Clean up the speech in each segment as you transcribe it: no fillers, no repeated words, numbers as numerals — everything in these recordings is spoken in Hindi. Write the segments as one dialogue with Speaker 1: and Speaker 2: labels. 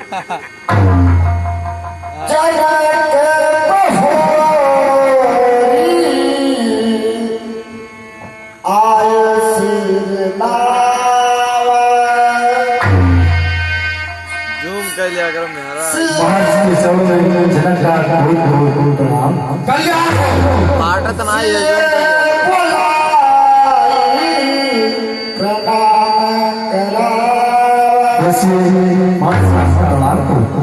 Speaker 1: कर लिया करो महाराज।
Speaker 2: महर्षि सब जनक का बहुत बहुत प्रणाम।
Speaker 1: कल्याण पाठत ना ये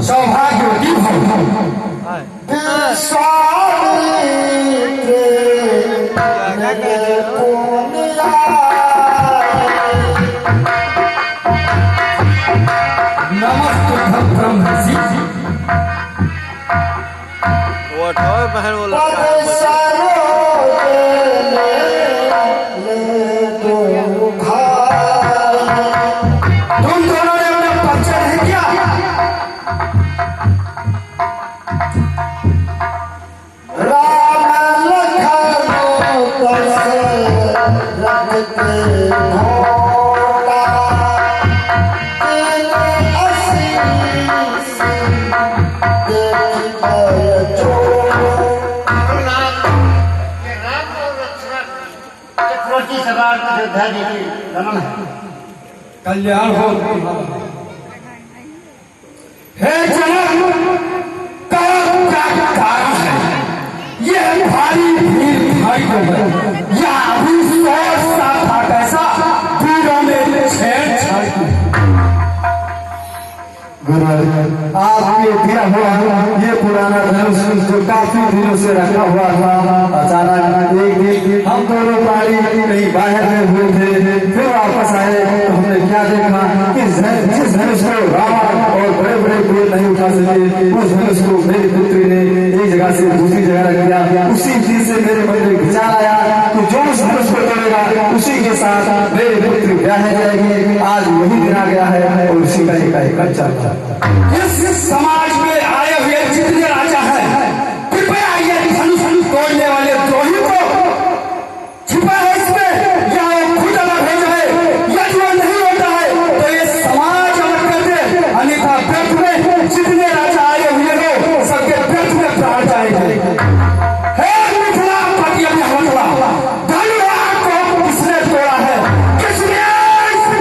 Speaker 2: सौभाग्यवती
Speaker 1: वो ठोर बहन बोला
Speaker 2: तुम दोनों ने अपना परिचय नहीं किया। राम कल्याण हो। हे जनक, क्या कारण है? ये भारी भीड़ भाई या अभी था कैसा वीरों ने छेड़छाड़ की। आपके दिया हुआ ये पुराना धनुष जो काफी दिनों से रखा हुआ था, अचानक एक दिन हम दोनों पारी कहीं बाहर में हुए थे, फिर वापस आए तो हमने क्या देखा कि जिस धनुष को रावण और बड़े बड़े वीर नहीं उठा सके, उस धनुष को मेरी पुत्री ने एक जगह से दूसरी जगह रख दिया। उसी चीज से मेरे मन में विचार आया तो जो उस धनुष को तोड़ेगा उसी के साथ मेरी पुत्री ब्याह जाएगी। आज वही दिन आ गया है और उसी का एक चर्चा। इस समाज में आए हुए जितने राजा हैं, कृपया ये धनुष तोड़ने वाले द्रोही को छिपा है इसमें, या वो खुद अलग हो जाए, या जो नहीं होता है तो ये समाज अलग कर दे, अन्यथा व्यर्थ में जितने राजा आए हुए हो सबके व्यर्थ में प्राण जाएंगे। हे मिथिला पतिया में हमला धनुष को किसने तोड़ा है? किसने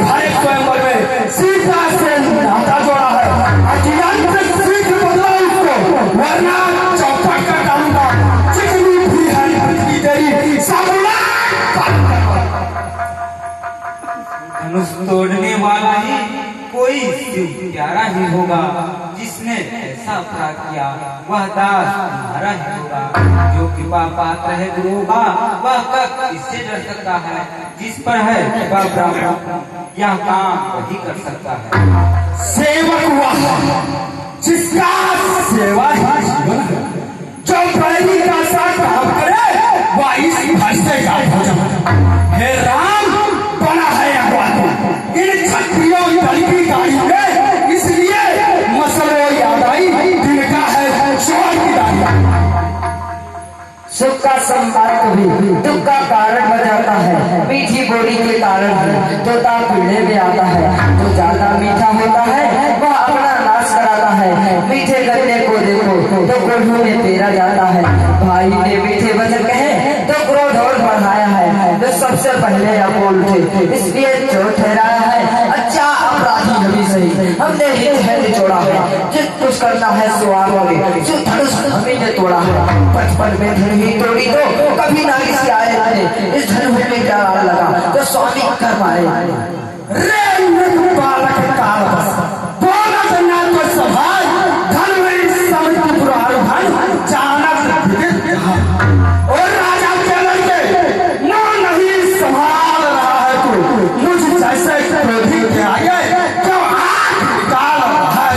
Speaker 2: भारत स्वयंवर में सीता से नाता जोड़ा है? वरना चौपट का डालूंगा, चिकनी भी है तेरी साबुला।
Speaker 3: धनुष तोड़ने वाला ही कोई शिव प्यारा ही होगा। जिसने ऐसा अपराध किया वह दास तुम्हारा ही होगा। जो कृपा पात्र है गुरु का वह कब इससे डर सकता है? जिस पर है कृपा ब्राह्मण यह काम वही कर सकता है।
Speaker 2: सेवक हुआ जिसका सेवा ही जीवन है, जो बैरी का साथ काम करे वह इस भस्ते का भोजन। हे राम, बना है अगवादी इन क्षत्रियों दल की गाड़ी में, इसलिए मसलों याद आई जिनका है शोर की दाढ़ी। सुख का संपर्क भी दुख का कारण बन जाता है, मीठी बोली के कारण भी तोता पीढ़े में आता है। जो ज्यादा मीठा होता है वह अपना नाश कराता है। मीठे गन्ने को देखो तो क्रोध में पेरा जाता है। भाई ने मीठे वचन कहे तो क्रोध और बढ़ाया है, तो सबसे पहले आप बोल थे इसलिए जो ठहराया है। अच्छा अपराधी नबी सही हमने हित है निचोड़ा है, जिस कुछ करना है सुआर वाले जो धनुष हमें ने तोड़ा है। बचपन में धन ही तोड़ी तो कभी ना किसी आए इस धनुष में क्या लगा तो स्वामी कर पाए। रे बालक काल बस बोलत ना तो सभाय धन में समित पुराण धन चाणक और राजा के लड़के ना नहीं संभाल रहा है तू मुझ जैसे क्रोधी के आगे जो आग निकाल रहा है।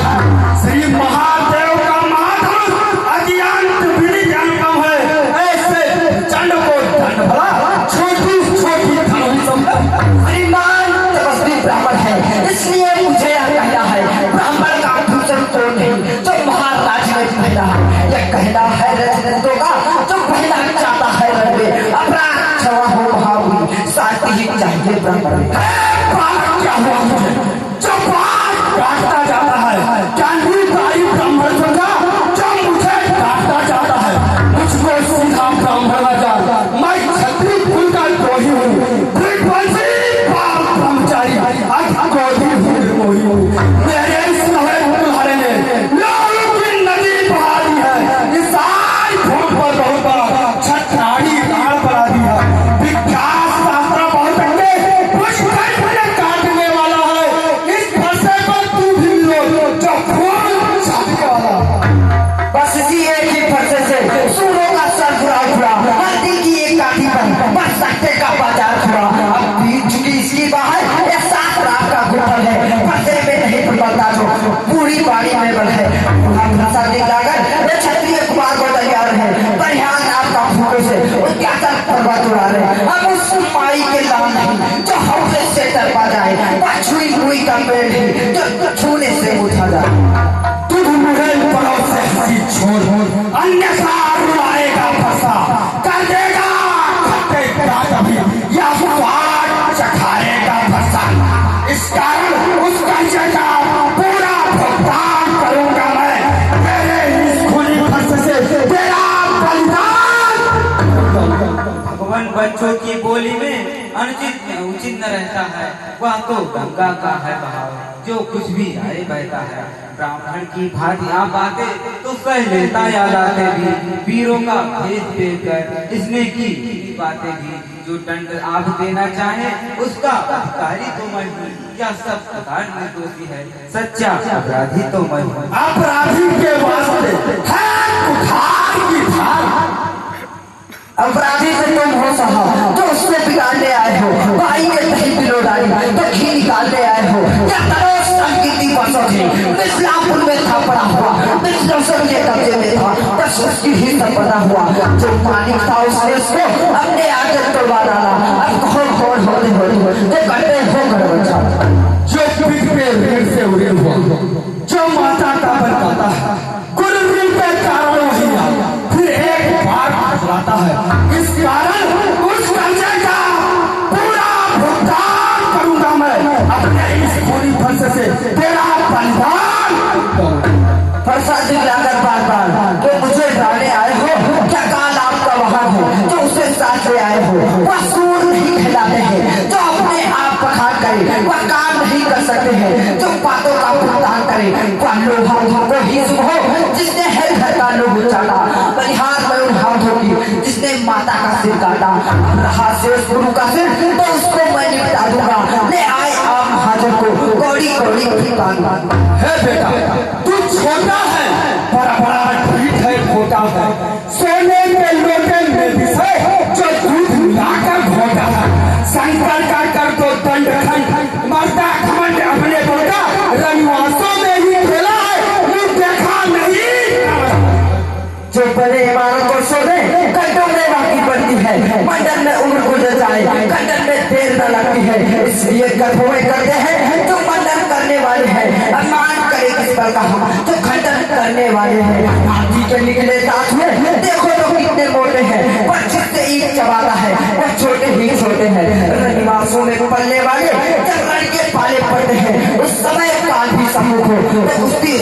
Speaker 2: श्री महादेव का माधव अज्ञान विधि ज्ञान है, ऐसे चंड को दंड भला छोटी छोटी धन श्रीमान तपस्वी ब्राह्मण जो खून छापने वाला।
Speaker 4: बस इसी एक ही फरसे से सूरों का सर उड़ा हल्दी की एक काठी पर बस सकते का बाजार छुड़ा। अब बीत चुकी इसकी बाहर या सात रात का गुफल है, फरसे में नहीं पड़ता जो पूरी बाड़ी में बल है। फंसा दिखलाकर वे क्षत्रिय कुमार को तैयार है, परिहान आपका फूलों से क्या तक पर्वत उड़ा रहे। अब उस माई के लाल नहीं जो हौले से तरपा जाए, छुई हुई का पेड़ ही जो छूने से उठा जाए।
Speaker 2: तुझ मुझे पड़ोस से हंसी छोड़, अन्यथा रुलाएगा फंसा, कर देगा खट्टे का कभी या स्वाद चखाएगा फंसा। इस कारण उस कर्जे का पूरा भुगतान करूंगा मैं, तेरे इस खुली फंसे से तेरा बलिदान।
Speaker 3: भगवान बच्चों की बोली में अनुचित में उचित न रहता है, वह तो गंगा का है बहाव, जो कुछ भी आए बहता है। ब्राह्मण की भांति आप बातें तो सह लेता याद आते भी, वीरों का भेद देकर इसने की बातें भी। जो दंड आप देना चाहे उसका अधिकारी तो मैं हूँ, या सब प्रकार में दोषी है सच्चा अपराधी तो मैं हूँ।
Speaker 2: अपराधी के वास्ते है कुठार की धार।
Speaker 4: अपराधी से तुम हो सहा तो उससे बिगाड़ने आए हो, भाई के दही पिलो डाली तो घी निकालने आए हो। क्या करो संगीती बसों से मिर्जापुर में था पड़ा हुआ, मिर्जापुर के कब्जे में था, बस उसकी ही सब बना हुआ। जो मालिक था उसने उसको अपने आगे तोड़वा डाला। अब कौन कौन होते होते गड्ढे हो गए बच्चा,
Speaker 2: जो पीठ पे रीढ़ से उड़े हुआ, जो माता का बनता है, गुरुजी के कारण वही आता, फिर एक बार बतलाता है। इस कारण उस कर्जे का पूरा भुगतान करूंगा मैं, अपने इस पूरी फंसे से तेरा बलिदान।
Speaker 4: फरसा दिखलाकर बार बार तो मुझे डालने आए हो, क्या काल आपका वहां हो जो उसे साथ ले आए हो। वह सूर नहीं खिलाते हैं जो अपने आप पखार करे, वह काम नहीं कर सकते हैं जो बातों का भुगतान करे। वह लोहा को ही सुनो जिसने है घर का लोग चाटा, बलिहार में उन हाथों की जिसने माता का सिर काटा। रहा शेष गुरु का सिर तो उसको मैं निपटा दूंगा, ले आए आप हाजिर को कौड़ी कौड़ी
Speaker 2: है बेटा, तू छोटा है पर बड़ा ठीक है, खोटा है। सोने के लोटे में विषय जो दूध मिलाकर घोटा है। शंकर का कर दो दंड खंड, मरता घमंड अपने बेटा रनिवासों में ही खेला है, तू देखा नहीं।
Speaker 4: जो बड़े इमारतों से घंटों में बाकी पड़ती है, मंडल में उम्र गुजर जाए खंडन में देर न लगती है। इसलिए गधोए करते हैं जो मंडन करने वाले हैं, अभिमान करे किस पर कहा जो खंडन करने वाले हैं। हाथी के निकले साथ में देखो तो कितने मोटे हैं, पर जिससे ईट चबाता है वो छोटे ही छोटे हैं। रनिवासों में पलने वाले जब रण के पाले पड़ते हैं, उस समय काल भी सम्मुख हो तो उसकी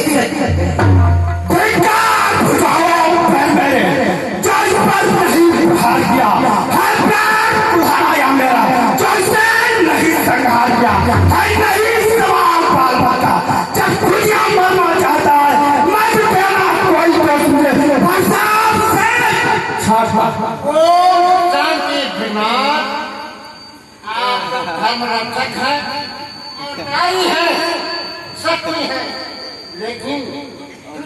Speaker 2: हार गया हर प्यार उठाया मेरा, जैसे नहीं संहार गया है नहीं सवाल पाल पाता। जब दुनिया मरना चाहता है मैं भी देना कोई तो तुझे भाषाब से छाछा।
Speaker 5: वो शांति बीमार आपका धर्म रक्षक है, नारी है, शक्ति है, लेकिन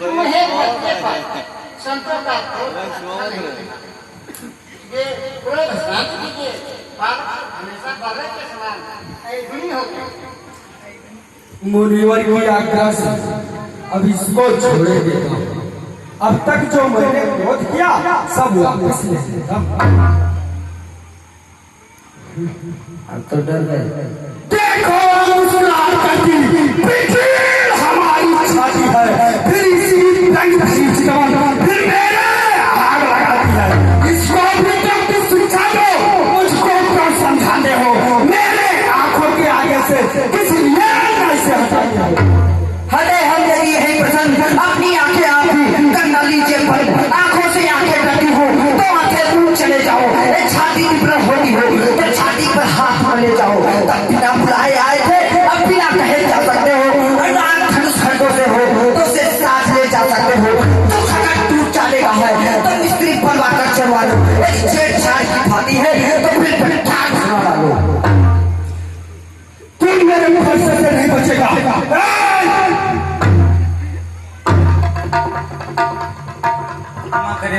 Speaker 5: तुम्हें मरने पर संतों का ये क्रोध शांत कीजिए, पाप हमेशा पर्वत के समान ऐधुनी होगी।
Speaker 2: मुनिवर की आज्ञा से अब इसको छोड़े देता हूं। अब तक जो मैंने विरोध किया सब वापस ले लेता।
Speaker 4: अब तो डर गए।
Speaker 2: देखो मुस्कुराहट करती पिटील हमारी छाती है, फिर इसी रंग खींच कर फिर मेरे आग लगाती है। इसको भी तो शिक्षा दो, मुझको क्यों समझाते हो? मेरे आंखों के आगे से किस लिए कैसे हटाते हो?
Speaker 4: हटे हम यही है प्रसन्न, अपनी आंखें आप ही करना लीजिए पर आंखों से आंखें कटी हो तो आंखें दूर चले जाओ, छाती पर होती हो तो छाती पर हाथ ले जाओ। तब बिना बुलाए आए थे, अब बिना कहे जा सकते हो।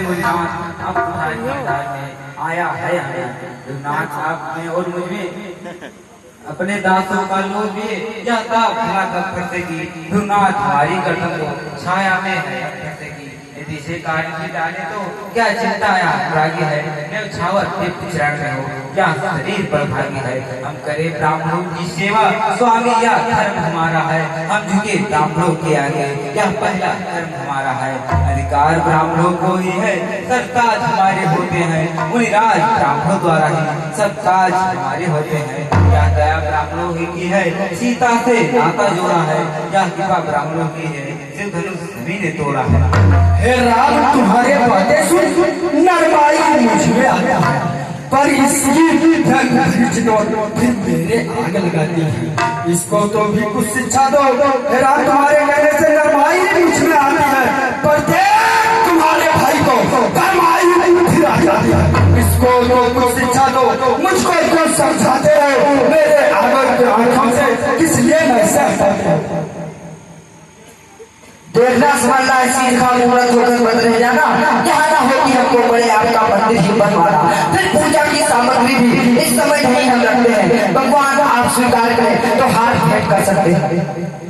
Speaker 3: मुनिनाथ अब तुम्हारे मैदान में आया है नाथ आप में और मुझमें अपने दासों का लोभ ये या दाव भला कब फटेगी नाथ हमारी गर्दन को छाया में है फटेगी यदि से काट भी डाले तो क्या चिंता या रागी है मैं छावर के पिछड़ में हो या शरीर पर भागी है हम करे ब्राह्मणों की सेवा स्वामी या धर्म हमारा है हम झुके ब्राह्मणों के आगे यह पहला धर्म हमारा है अधिकार ब्राह्मणों को ही है सब काज हमारे होते हैं मुनिराज ब्राह्मणों द्वारा ही सब काज हमारे होते हैं या दया ब्राह्मणों ही की है सीता से नाता जोड़ा है या कृपा ब्राह्मणों की है शिव धनुष सभी ने तोड़ा है
Speaker 2: हे राम तुम्हारे बातें सुन नरमाई मुझ में आता है पर इसकी रंग खींच दो फिर मेरे आग लगाती है इसको तो भी कुछ शिक्षा दो हे राम तुम्हारे कहने से नरमाई मुझ में आती है पर देख तुम्हारे भाई को नरमाई फिर आ जाती है इसको तो कुछ शिक्षा दो मुझको तो समझाते रहो मेरे आगर के आंखों से किस लिए मैं सहता
Speaker 4: देखना समझना सीखा मुहूर्त होकर बंद रह जाना यहाँ ना हो कि हमको बड़े आपका मंदिर ही बनवाना फिर पूजा की सामग्री भी इस समय नहीं हम रखते हैं भगवान आप स्वीकार करें तो हाथ भेंट कर सकते हैं